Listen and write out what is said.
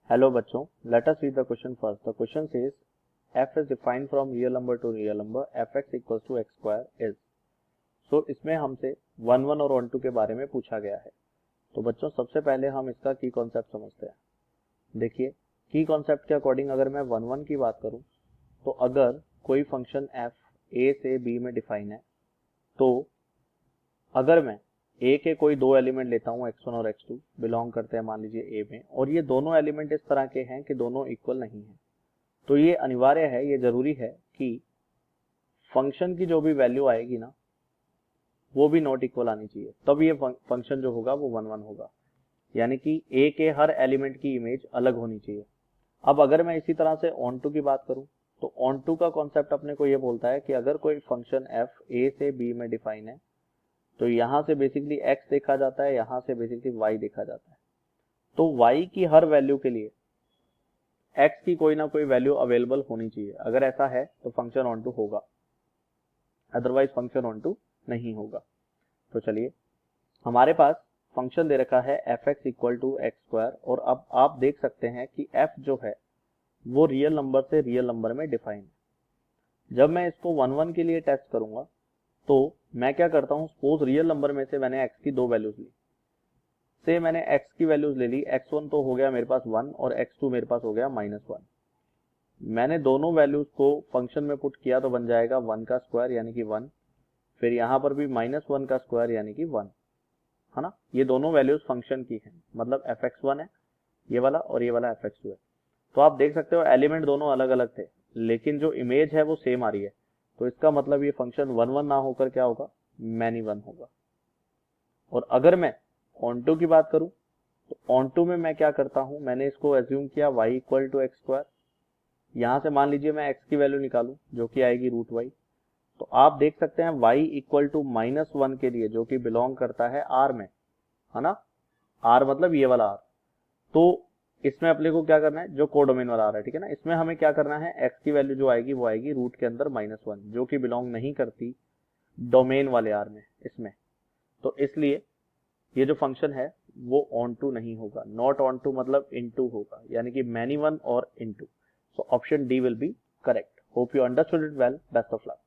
Hello बच्चों, let us read the question first. The question says f is defined from real number to real number fx equals to x square is. So इसमें हमसे 1 1 और 1 2 के बारे में पूछा गया है. तो बच्चों सबसे पहले हम इसका की कॉन्सेप्ट समझते हैं. देखिए की कॉन्सेप्ट के अकॉर्डिंग अगर मैं 1 1 की बात करूं तो अगर कोई फंक्शन f a से b में डिफाइन है तो अगर मैं a के कोई दो एलिमेंट लेता हूं x1 और x2 बिलोंग करते हैं मान लीजिए a में और ये दोनों एलिमेंट इस तरह के हैं कि दोनों इक्वल नहीं हैं, तो ये अनिवार्य है, ये जरूरी है कि फंक्शन की जो भी वैल्यू आएगी ना वो भी नॉट इक्वल आनी चाहिए, तब ये फंक्शन जो होगा वो 1 1 होगा, यानी कि a के हर एलिमेंट की इमेज अलग होनी चाहिए. अब अगर मैं इसी तरह से ऑन टू की बात करूं तो ऑन टू का कॉन्सेप्ट अपने को ये बोलता है कि अगर कोई फंक्शन f a से b में डिफाइन है तो यहां से बेसिकली x देखा जाता है, यहां से बेसिकली y देखा जाता है. तो y की हर वैल्यू के लिए x की कोई ना कोई वैल्यू अवेलेबल होनी चाहिए. अगर ऐसा है तो फंक्शन ऑन टू होगा, अदरवाइज फंक्शन ऑन टू नहीं होगा. तो चलिए हमारे पास फंक्शन दे रखा है fx equal to x square और अब आप देख सकते हैं कि f जो है वो रियल नंबर से रियल नंबर में डिफाइन है. जब मैं इसको 1 1 के लिए टेस्ट करूंगा तो मैं क्या करता हूं, सपोज रियल नंबर में से मैंने x की दो वैल्यूज ली, से मैंने x की वैल्यूज ले ली, x1 तो हो गया मेरे पास 1 और x2 मेरे पास हो गया -1. मैंने दोनों वैल्यूज को फंक्शन में पुट किया तो बन जाएगा 1 का स्क्वायर यानी कि 1, फिर यहाँ पर भी -1 का स्क्वायर यानी कि 1 है ना. ये दोनों वैल्यूज फंक्शन की हैं, मतलब fx1 है ये वाला और ये वाला fx2 है. तो आप देख सकते हो एलिमेंट दोनों अलग अलग थे लेकिन जो इमेज है वो सेम आ रही है, तो इसका मतलब ये फंक्शन 1 1 ना होकर क्या होगा, मैनी 1 होगा. और अगर मैं ऑन टू की बात करूं तो ऑन टू में मैं क्या करता हूं, मैंने इसको एज्यूम किया y equal to x square. यहां से मान लीजिए मैं x की वैल्यू निकालूं जो कि आएगी √y, तो आप देख सकते हैं y इक्वल टू -1 के लिए जो कि बिलोंग करता है r में, है ना. r मतलब ये वाला r. तो इसमें अपने को क्या करना है, जो कोडोमेन वाला आ रहा है, ठीक है ना, इसमें हमें क्या करना है, x की वैल्यू जो आएगी वो आएगी रूट के अंदर -1 जो कि बिलोंग नहीं करती डोमेन वाले r में इसमें. तो इसलिए ये जो फंक्शन है वो ऑन टू नहीं होगा, नॉट ऑन टू मतलब इनटू होगा, यानी कि मैनी 1 और into. So option D will be correct. Hope you understood it well. Best of luck.